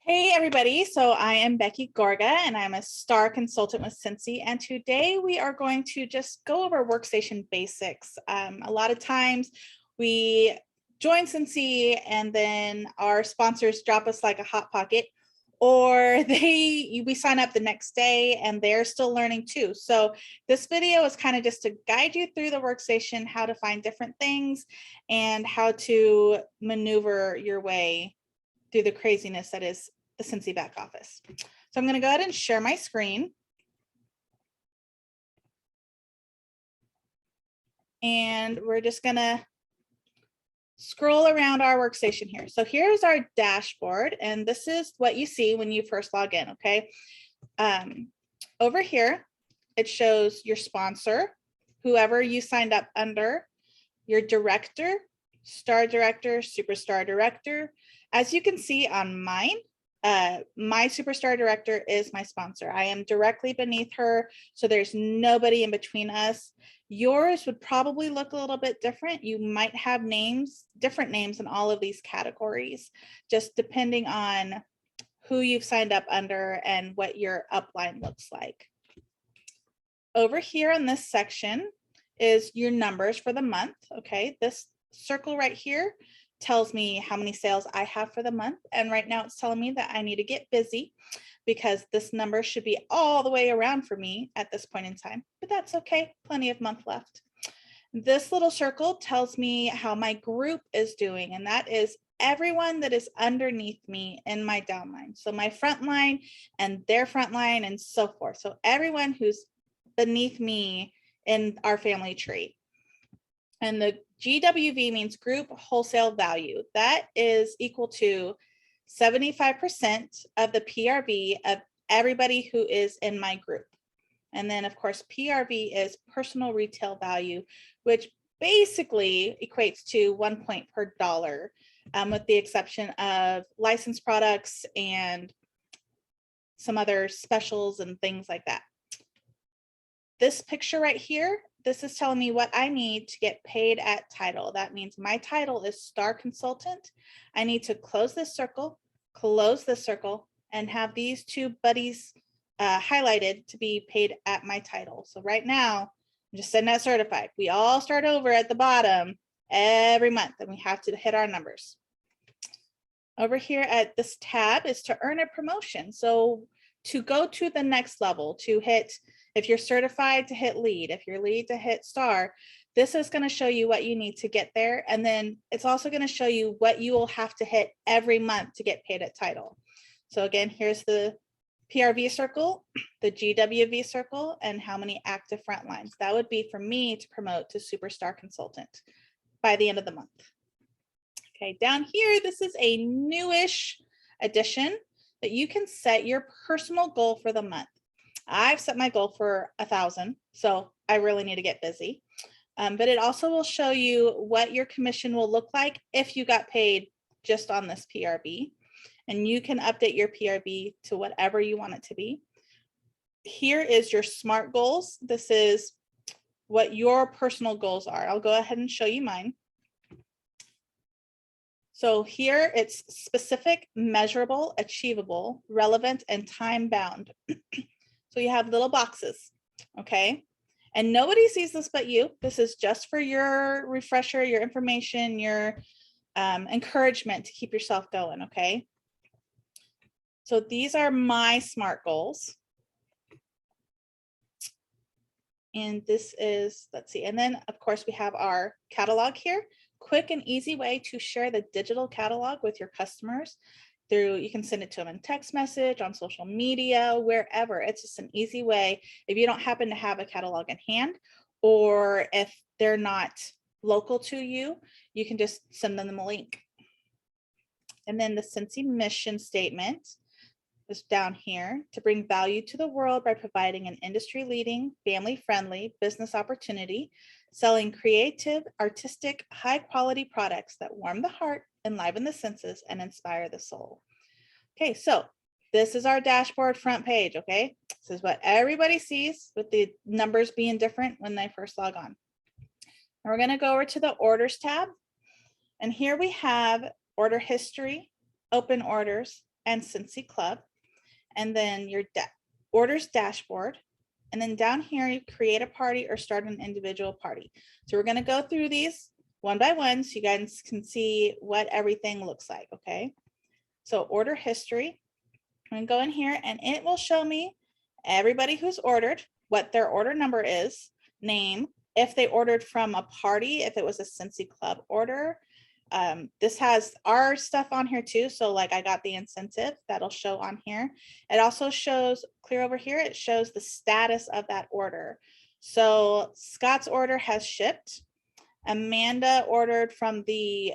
Hey everybody, so I am Becky Gorga and I'm a star consultant with Scentsy, and today we are going to just go over workstation basics. A lot of times we join Scentsy and then our sponsors drop us like a hot pocket, or we sign up the next day and they're still learning too. So this video is kind of just to guide you through the workstation, how to find different things and how to maneuver your way through the craziness that is the Scentsy back office. So I'm going to go ahead and share my screen. And we're just going to scroll around our workstation here. So here's our dashboard, and this is what you see when you first log in, okay? Over here, it shows your sponsor, whoever you signed up under, your director, star director, superstar director. As you can see on mine, my superstar director is my sponsor. I am directly beneath her, so there's nobody in between us. Yours would probably look a little bit different. You might have different names in all of these categories, just depending on who you've signed up under and what your upline looks like. Over here in this section is your numbers for the month. Okay, this circle right here tells me how many sales I have for the month. And right now it's telling me that I need to get busy because this number should be all the way around for me at this point in time, but that's okay. Plenty of month left. This little circle tells me how my group is doing, and that is everyone that is underneath me in my downline. So my front line and their front line and so forth. So everyone who's beneath me in our family tree. And the GWV means group wholesale value. That is equal to 75% of the PRV of everybody who is in my group. And then of course, PRV is personal retail value, which basically equates to 1 point per dollar, with the exception of licensed products and some other specials and things like that. This picture right here, this is telling me what I need to get paid at title. That means my title is star consultant. I need to close this circle, and have these two buddies highlighted to be paid at my title. So right now, I'm just setting that certified. We all start over at the bottom every month, and we have to hit our numbers. Over here at this tab is to earn a promotion. So to go to the next level, to hit, if you're certified, to hit lead, if you're lead, to hit star, this is going to show you what you need to get there. And then it's also going to show you what you will have to hit every month to get paid at title. So again, here's the PRV circle, the GWV circle, and how many active front lines. That would be for me to promote to superstar consultant by the end of the month. Okay, down here, this is a newish addition that you can set your personal goal for the month. I've set my goal for 1,000, so I really need to get busy. But it also will show you what your commission will look like if you got paid just on this PRV. And you can update your PRV to whatever you want it to be. Here is your SMART goals. This is what your personal goals are. I'll go ahead and show you mine. So here it's specific, measurable, achievable, relevant, and time bound. So you have little boxes, okay? And nobody sees this but you. This is just for your refresher, your information, your encouragement to keep yourself going, okay? So these are my SMART goals. And this is, let's see, and then of course we have our catalog here. Quick and easy way to share the digital catalog with your customers. You can send it to them in text message, on social media, wherever. It's just an easy way if you don't happen to have a catalog in hand, or if they're not local to you, you can just send them a link. And then the Scentsy mission statement is down here: to bring value to the world by providing an industry-leading, family-friendly business opportunity, selling creative, artistic, high-quality products that warm the heart, enliven the senses, and inspire the soul. Okay, so this is our dashboard front page, okay? This is what everybody sees, with the numbers being different when they first log on. And we're gonna go over to the orders tab. And here we have order history, open orders, and Scentsy Club, and then your orders dashboard. And then down here, you create a party or start an individual party. So we're going to go through these one by one so you guys can see what everything looks like. Okay. So order history. I'm going to go in here and it will show me everybody who's ordered, what their order number is, name, if they ordered from a party, if it was a Scentsy Club order. This has our stuff on here too. So like I got the incentive that'll show on here. It also shows clear over here. It shows the status of that order. So Scott's order has shipped. Amanda ordered from the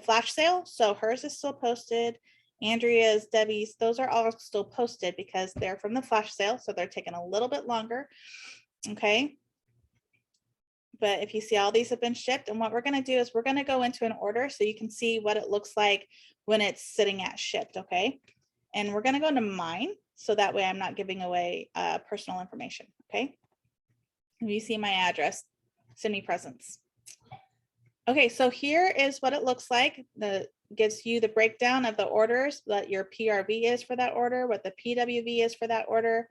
flash sale. So hers is still posted. Andrea's, Debbie's, those are all still posted because they're from the flash sale. So they're taking a little bit longer. Okay. But if you see all these have been shipped, and what we're going to do is we're going to go into an order so you can see what it looks like when it's sitting at shipped. Okay. And we're going to go into mine. So that way I'm not giving away personal information. Okay. If you see my address, send me presents. Okay. So here is what it looks like. Gives you the breakdown of the orders, what your PRV is for that order, what the PWV is for that order,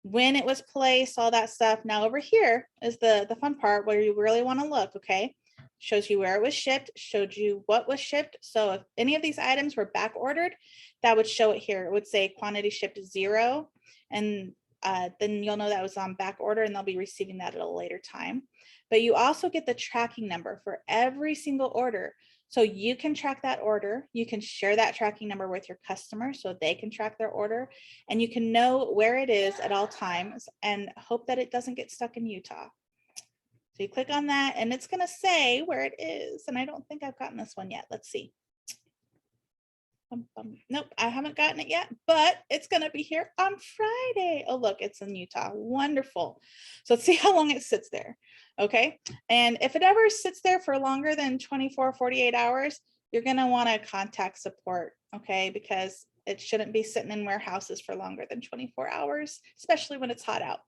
when it was placed, all that stuff. Now over here is the fun part where you really want to look. Okay. Shows you where it was shipped, showed you what was shipped. So if any of these items were back ordered, that would show it here. It would say quantity shipped 0. And then you'll know that was on back order and they'll be receiving that at a later time. But you also get the tracking number for every single order. So you can track that order. You can share that tracking number with your customer so they can track their order, and you can know where it is at all times and hope that it doesn't get stuck in Utah. So you click on that and it's going to say where it is. And I don't think I've gotten this one yet. Let's see. Nope, I haven't gotten it yet, but it's going to be here on Friday. Oh, look, it's in Utah. Wonderful. So let's see how long it sits there. Okay. And if it ever sits there for longer than 24, 48 hours, you're going to want to contact support. Okay. Because it shouldn't be sitting in warehouses for longer than 24 hours, especially when it's hot out.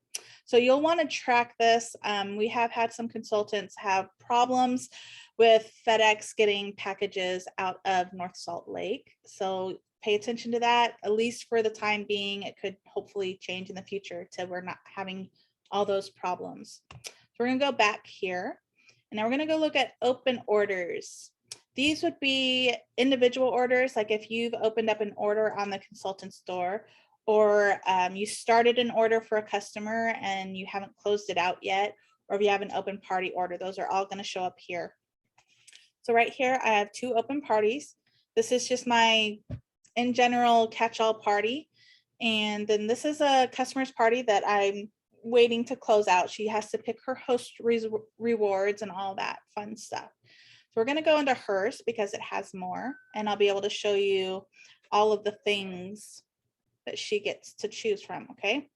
So you'll want to track this. We have had some consultants have problems with FedEx getting packages out of North Salt Lake. So pay attention to that, at least for the time being. It could hopefully change in the future to we're not having all those problems. So we're going to go back here and now we're going to go look at open orders. These would be individual orders, like if you've opened up an order on the consultant store, or you started an order for a customer and you haven't closed it out yet, or if you have an open party order, those are all going to show up here. So right here, I have 2 open parties. This is just my in general catch-all party. And then this is a customer's party that I'm waiting to close out. She has to pick her host rewards and all that fun stuff. So we're going to go into hers because it has more, and I'll be able to show you all of the things that she gets to choose from. Okay.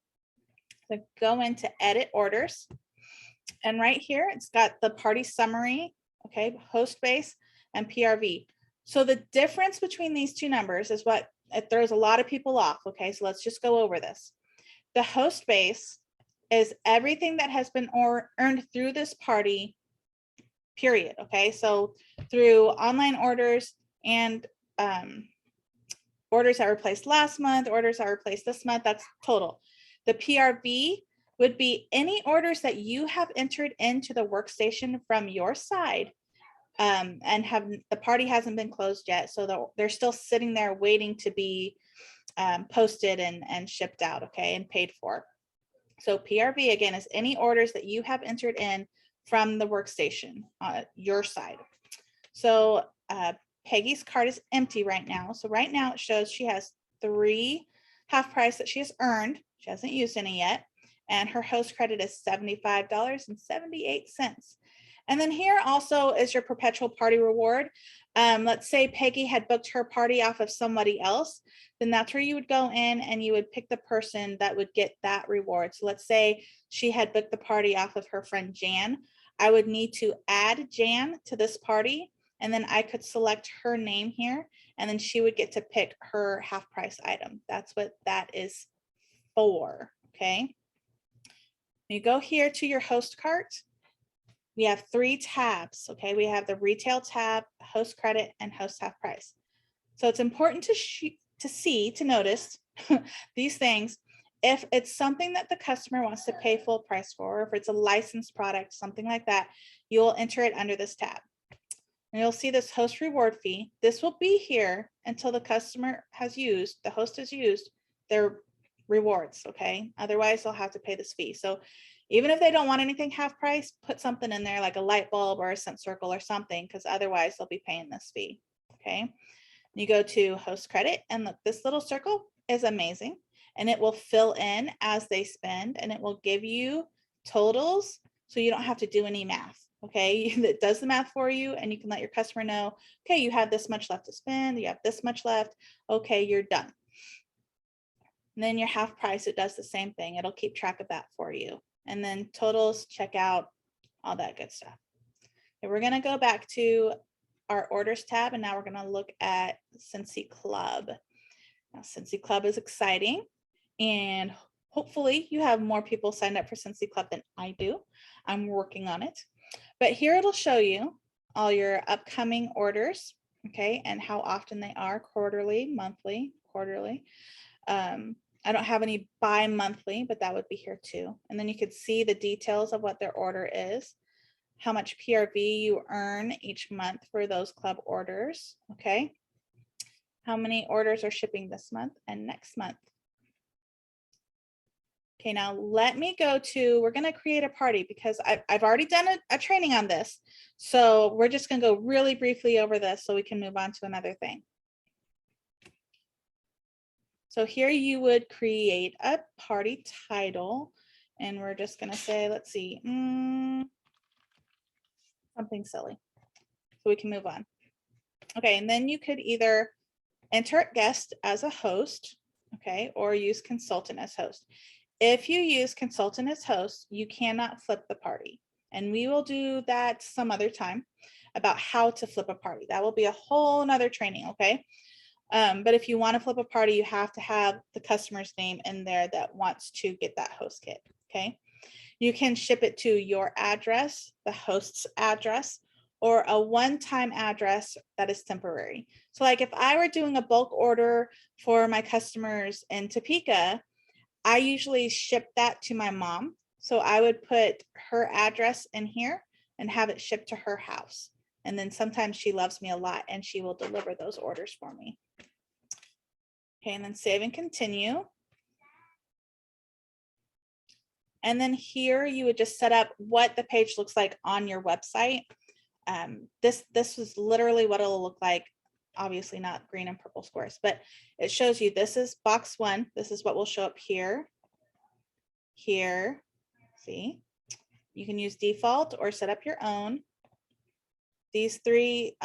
So go into edit orders. And right here, it's got the party summary. Okay. Host base and PRV. So the difference between these 2 numbers is what it throws a lot of people off. Okay. So let's just go over this. The host base is everything that has been earned through this party, period. Okay. So through online orders and orders that were placed last month, orders that were placed this month, that's total. The PRV would be any orders that you have entered into the workstation from your side and the party hasn't been closed yet. So they're still sitting there waiting to be posted and shipped out, okay, and paid for. So PRV again is any orders that you have entered in from the workstation on your side. So Peggy's card is empty right now. So right now it shows she has 3 half price that she has earned. She hasn't used any yet. And her host credit is $75.78. And then here also is your perpetual party reward. Let's say Peggy had booked her party off of somebody else, then that's where you would go in and you would pick the person that would get that reward. So let's say she had booked the party off of her friend Jan. I would need to add Jan to this party, and then I could select her name here, and then she would get to pick her half price item. That's what that is for, okay? You go here to your host cart. We have 3 tabs, okay? We have the retail tab, host credit, and host half price. So it's important to notice these things. If it's something that the customer wants to pay full price for, or if it's a licensed product, something like that, you'll enter it under this tab. And you'll see this host reward fee. This will be here until the customer has used, the host has used their rewards, okay? Otherwise, they'll have to pay this fee. So even if they don't want anything half price, put something in there like a light bulb or a scent circle or something, because otherwise they'll be paying this fee, okay? You go to host credit, and look, this little circle is amazing, and it will fill in as they spend, and it will give you totals so you don't have to do any math. Okay, it does the math for you, and you can let your customer know, okay, you have this much left to spend, you have this much left, okay, you're done. And then your half price, it does the same thing. It'll keep track of that for you. And then totals, checkout, all that good stuff. Okay, we're gonna go back to our orders tab, and now we're gonna look at Scentsy Club. Now, Scentsy Club is exciting, and hopefully you have more people signed up for Scentsy Club than I do. I'm working on it. But here it'll show you all your upcoming orders, okay, and how often they are, quarterly, monthly, quarterly. I don't have any bi-monthly, but that would be here too. And then you could see the details of what their order is, how much PRV you earn each month for those club orders, okay? How many orders are shipping this month and next month. Okay, now let me go to, we're gonna create a party because I've already done a training on this. So we're just gonna go really briefly over this so we can move on to another thing. So here you would create a party title, and we're just gonna say, let's see, something silly, so we can move on. Okay, and then you could either enter guest as a host, okay, or use consultant as host. If you use consultant as host, you cannot flip the party. And we will do that some other time about how to flip a party. That will be a whole nother training, okay? But if you want to flip a party, you have to have the customer's name in there that wants to get that host kit, okay? You can ship it to your address, the host's address, or a one-time address that is temporary. So like if I were doing a bulk order for my customers in Topeka, I usually ship that to my mom. So I would put her address in here and have it shipped to her house. And then sometimes she loves me a lot and she will deliver those orders for me. Okay, and then save and continue. And then here you would just set up what the page looks like on your website. This is literally what it'll look like. Obviously not green and purple squares, but it shows you this is box one. This is what will show up here, here, see? You can use default or set up your own. These three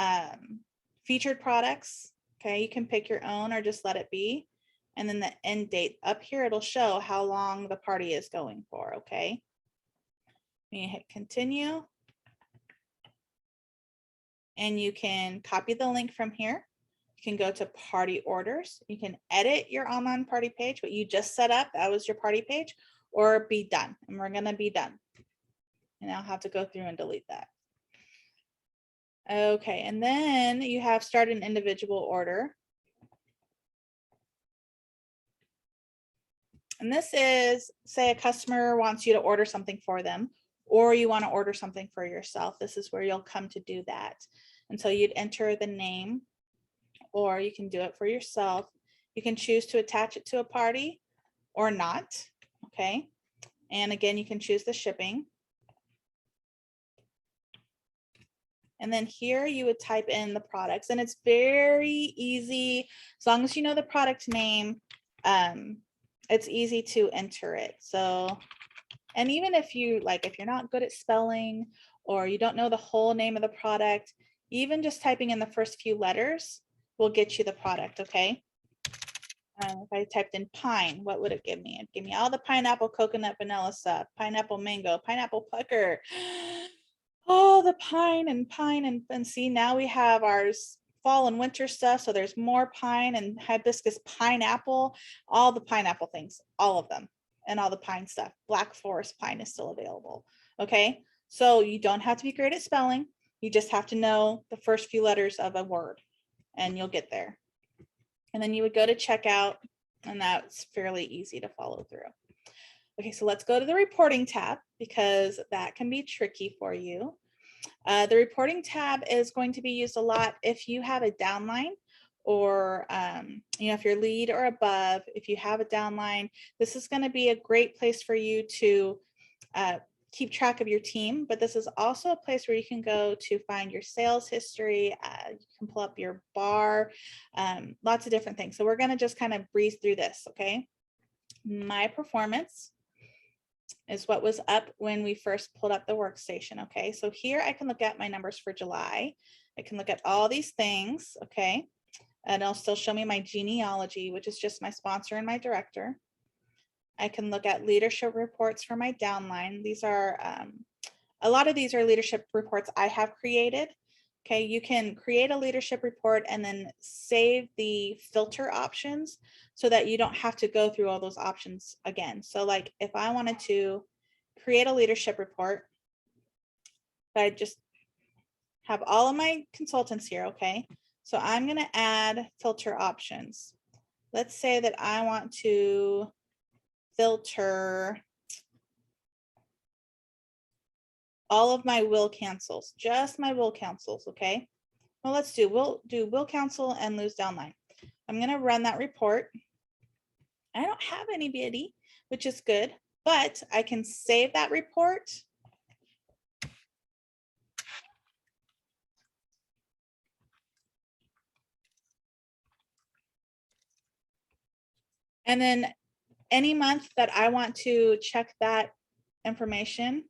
featured products, okay, you can pick your own or just let it be. And then the end date up here, it'll show how long the party is going for, okay? You hit continue. And you can copy the link from here. You can go to party orders. You can edit your online party page, what you just set up, that was your party page, or be done. And we're gonna be done. And I'll have to go through and delete that. Okay, and then you have start an individual order. And this is, say a customer wants you to order something for them, or you want to order something for yourself. This is where you'll come to do that. And so you'd enter the name, or you can do it for yourself. You can choose to attach it to a party or not, okay? And again, you can choose the shipping. And then here you would type in the products, and it's very easy. As long as you know the product name, it's easy to enter it. So, and even if you like, if you're not good at spelling or you don't know the whole name of the product, even just typing in the first few letters will get you the product, okay? If I typed in pine, what would it give me? It'd give me all the pineapple, coconut, vanilla stuff, pineapple, mango, pineapple pucker. Oh, the pine and see, now we have our fall and winter stuff. So there's more pine and hibiscus pineapple, all the pineapple things, all of them, and all the pine stuff. Black forest pine is still available. Okay, so you don't have to be great at spelling. You just have to know the first few letters of a word and you'll get there. And then you would go to checkout, and that's fairly easy to follow through. Okay, so let's go to the reporting tab because that can be tricky for you. The reporting tab is going to be used a lot if you have a downline, or if you're lead or above. If you have a downline, this is going to be a great place for you to keep track of your team, but this is also a place where you can go to find your sales history. You can pull up your bar, lots of different things. So we're going to just kind of breeze through this. Okay, my performance is what was up when we first pulled up the workstation. Okay, so here I can look at my numbers for July. I can look at all these things. Okay, and it'll still show me my genealogy, which is just my sponsor and my director. I can look at leadership reports for my downline. These are, a lot of these are leadership reports I have created. Okay, you can create a leadership report and then save the filter options so that you don't have to go through all those options again. So like if I wanted to create a leadership report, I just have all of my consultants here. Okay, so I'm going to add filter options. Let's say that I want to filter all of my will cancels, just my will cancels. Okay, well, we'll do will cancel and lose downline. I'm going to run that report. I don't have anybody, which is good, but I can save that report. And then any month that I want to check that information,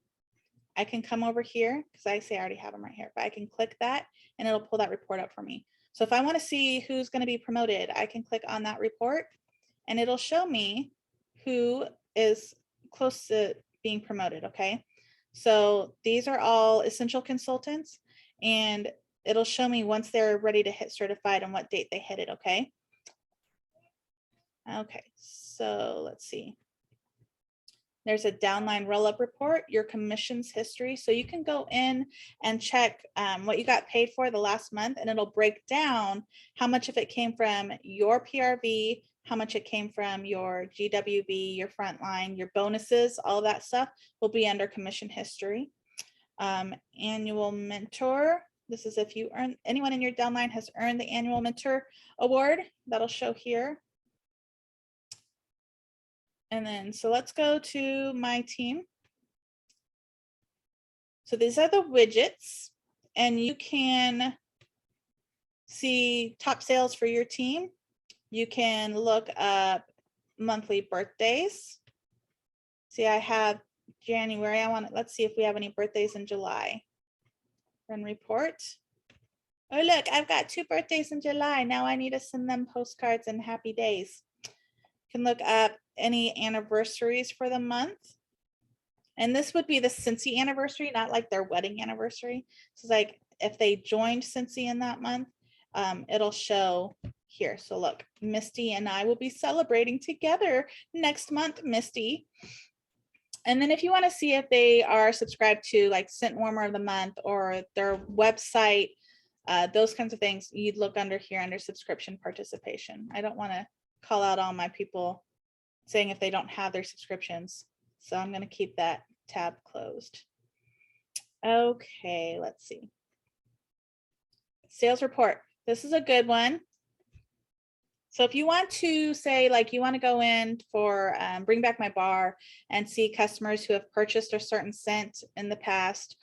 I can come over here because I say I already have them right here, but I can click that and it'll pull that report up for me. So if I want to see who's going to be promoted, I can click on that report and it'll show me who is close to being promoted. Okay, so these are all essential consultants and it'll show me once they're ready to hit certified and what date they hit it. Okay. Okay, so let's see. There's a downline roll-up report, your commissions history. So you can go in and check what you got paid for the last month, and it'll break down how much of it came from your PRV, how much it came from your GWB, your frontline, your bonuses, all of that stuff will be under commission history. Annual mentor. This is if you earn, anyone in your downline has earned the annual mentor award, that'll show here. And then, so let's go to my team. So these are the widgets, and you can see top sales for your team. You can look up monthly birthdays. See, I have January. Let's see if we have any birthdays in July. Run report. Oh, look, I've got 2 birthdays in July. Now I need to send them postcards and happy days. Can look up any anniversaries for the month. And this would be the Scentsy anniversary, not like their wedding anniversary. So it's like if they joined Scentsy in that month, it'll show here. So look, Misty and I will be celebrating together next month, Misty. And then if you want to see if they are subscribed to like Scent Warmer of the Month or their website, those kinds of things, you'd look under here under subscription participation. I don't want to call out all my people saying if they don't have their subscriptions. So I'm going to keep that tab closed. Okay, let's see. Sales report. This is a good one. So if you want to say, like you want to go in for bring back my bar and see customers who have purchased a certain scent in the past,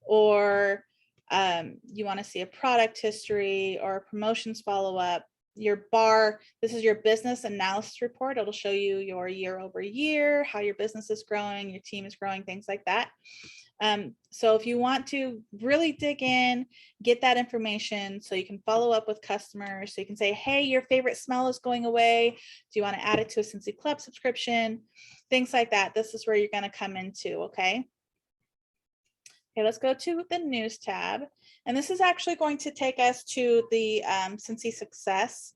or you want to see a product history or a promotions follow-up, your bar, this is your business analysis report. It'll show you your year over year, how your business is growing, your team is growing, things like that. So if you want to really dig in, get that information so you can follow up with customers, so you can say, hey, your favorite smell is going away. Do you want to add it to a Scentsy Club subscription? Things like that. This is where you're going to come into, okay? Okay, let's go to the news tab. And this is actually going to take us to the Scentsy Success,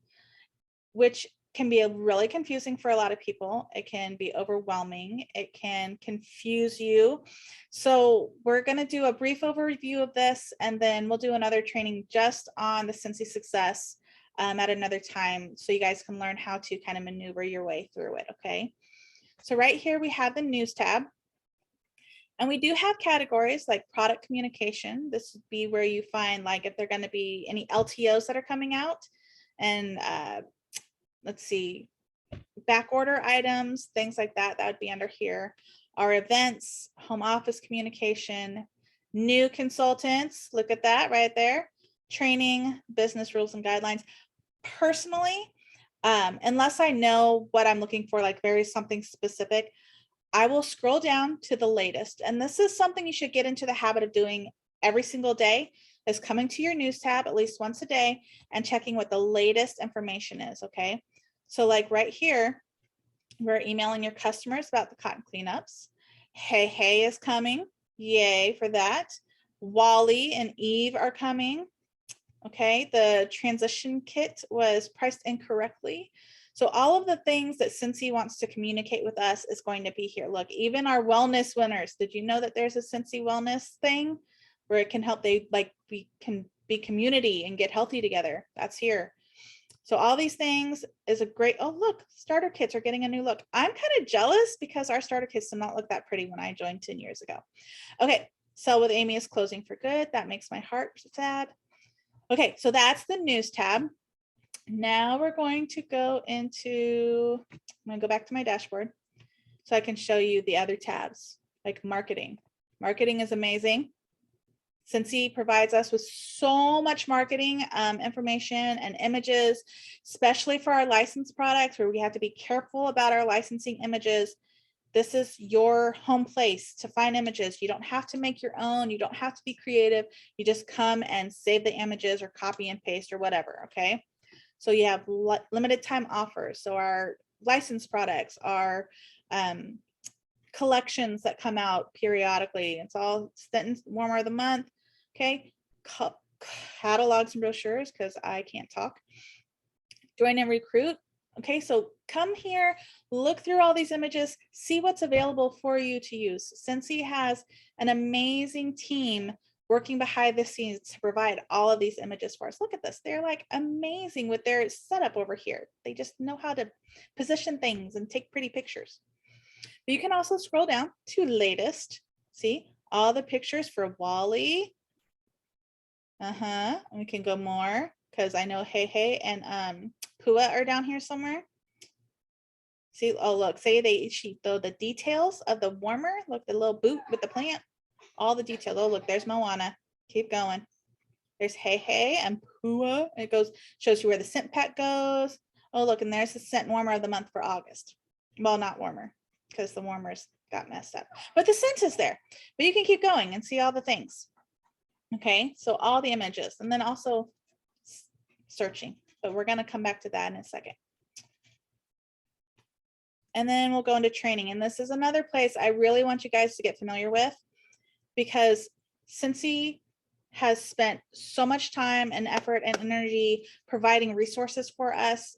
which can be really confusing for a lot of people. It can be overwhelming. It can confuse you. So we're going to do a brief overview of this, and then we'll do another training just on the Scentsy Success at another time so you guys can learn how to kind of maneuver your way through it, okay? So right here we have the news tab. And we do have categories like product communication. This would be where you find like if there are going to be any LTOs that are coming out, and let's see, back order items, things like that, that would be under here. Our events, home office communication, new consultants, look at that right there, training, business rules and guidelines. Personally, unless I know what I'm looking for, like very something specific, I will scroll down to the latest. And this is something you should get into the habit of doing every single day, is coming to your news tab at least once a day and checking what the latest information is, okay? So like right here, we're emailing your customers about the cotton cleanups. Hey is coming, yay for that. Wally and Eve are coming. Okay, the transition kit was priced incorrectly. So all of the things that Scentsy wants to communicate with us is going to be here. Look, even our wellness winners. Did you know that there's a Scentsy wellness thing where it can help, we can be community and get healthy together? That's here. So all these things is a great, oh look, starter kits are getting a new look. I'm kind of jealous because our starter kits did not look that pretty when I joined 10 years ago. Okay, Sell with Amy is closing for good. That makes my heart sad. Okay, so that's the news tab. Now we're going to go into, I'm going to go back to my dashboard so I can show you the other tabs, like marketing. Marketing is amazing. Scentsy provides us with so much marketing information and images, especially for our licensed products where we have to be careful about our licensing images. This is your home place to find images. You don't have to make your own. You don't have to be creative. You just come and save the images or copy and paste or whatever, okay? So you have limited time offers. So our licensed products, our collections that come out periodically. It's all Stenton's Warmer of the Month, okay? Catalogs and brochures, because I can't talk. Join and recruit. Okay, so come here, look through all these images, see what's available for you to use. Scentsy has an amazing team working behind the scenes to provide all of these images for us. Look at this, they're like amazing with their setup over here. They just know how to position things and take pretty pictures. But you can also scroll down to latest, see all the pictures for Wally. We can go more because I know Hey and Pua are down here somewhere. See, oh look, she throw the details of the warmer. Look, the little boot with the plant, all the details. Oh look, there's Moana. Keep going. There's Hey and Pua. It goes, shows you where the scent pack goes. Oh look, and there's the scent warmer of the month for August. Well, not warmer because the warmers got messed up, but the scent is there. But you can keep going and see all the things. Okay, so all the images, and then also searching, but we're going to come back to that in a second. And then we'll go into training. And this is another place I really want you guys to get familiar with, because Scentsy has spent so much time and effort and energy providing resources for us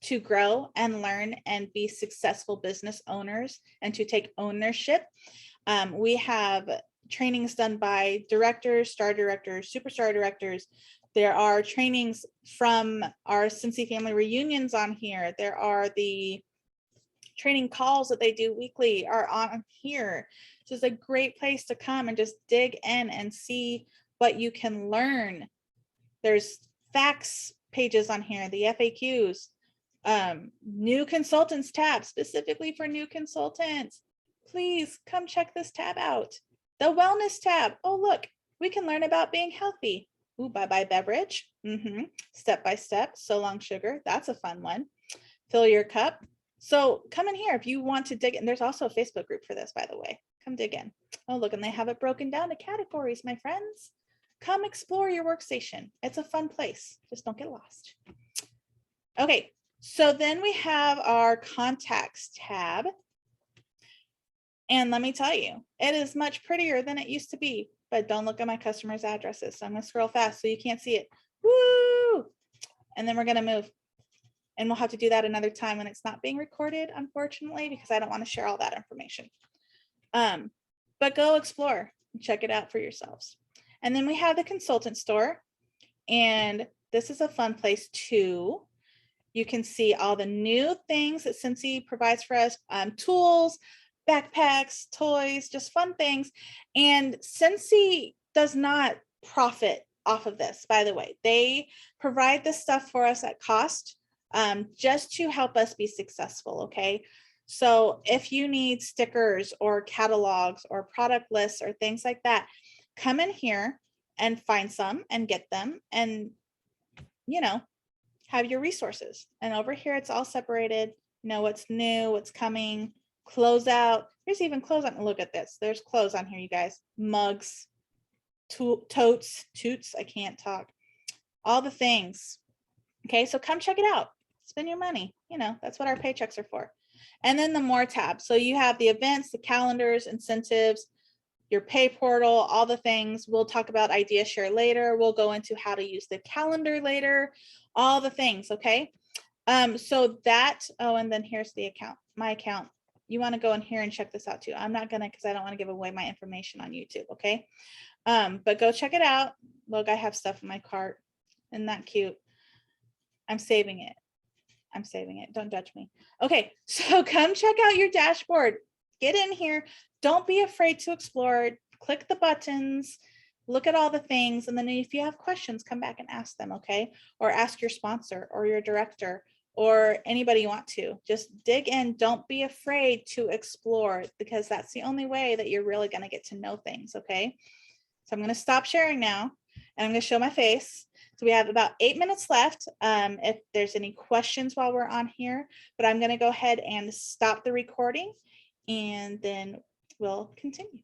to grow and learn and be successful business owners and to take ownership. We have trainings done by directors, star directors, superstar directors. There are trainings from our Scentsy family reunions on here. There are the training calls that they do weekly are on here. So it's a great place to come and just dig in and see what you can learn. There's facts pages on here, the FAQs, new consultants tab specifically for new consultants. Please come check this tab out. The wellness tab. Oh, look, we can learn about being healthy. Ooh, bye-bye beverage. Step by step, so long sugar. That's a fun one. Fill your cup. So come in here if you want to dig in. There's also a Facebook group for this, by the way. Come dig in. Oh, look, and they have it broken down to categories, my friends. Come explore your workstation. It's a fun place. Just don't get lost. Okay, so then we have our contacts tab. And let me tell you, it is much prettier than it used to be, but don't look at my customers' addresses. So I'm going to scroll fast so you can't see it. Woo! And then we're going to move. And we'll have to do that another time when it's not being recorded, unfortunately, because I don't want to share all that information. But go explore and check it out for yourselves. And then we have the consultant store. And this is a fun place too. You can see all the new things that Scentsy provides for us, tools, backpacks, toys, just fun things. And Scentsy does not profit off of this, by the way. They provide this stuff for us at cost, just to help us be successful, okay? So if you need stickers or catalogs or product lists or things like that, come in here and find some and get them, and you know, have your resources. And over here, it's all separated. You know what's new, what's coming, close out. There's even clothes on. Look at this. There's clothes on here, you guys. Mugs, totes, toots. I can't talk. All the things. Okay, so come check it out. Spend your money. You know, that's what our paychecks are for. And then the more tab. So you have the events, the calendars, incentives, your pay portal, all the things. We'll talk about idea share later. We'll go into how to use the calendar later, all the things, okay? So that, oh, and then here's the account, my account. You want to go in here and check this out too. I'm not gonna, because I don't want to give away my information on YouTube, okay? But go check it out. Look, I have stuff in my cart. Isn't that cute? I'm saving it. I'm saving it. Don't judge me. Okay, so come check out your dashboard. Get in here. Don't be afraid to explore. Click the buttons, look at all the things, and then if you have questions, come back and ask them, okay? Or ask your sponsor or your director or anybody you want to. Just dig in. Don't be afraid to explore, because that's the only way that you're really going to get to know things, okay? So I'm going to stop sharing now, and I'm going to show my face. So we have about 8 minutes left. If there's any questions while we're on here, but I'm going to go ahead and stop the recording, and then we'll continue.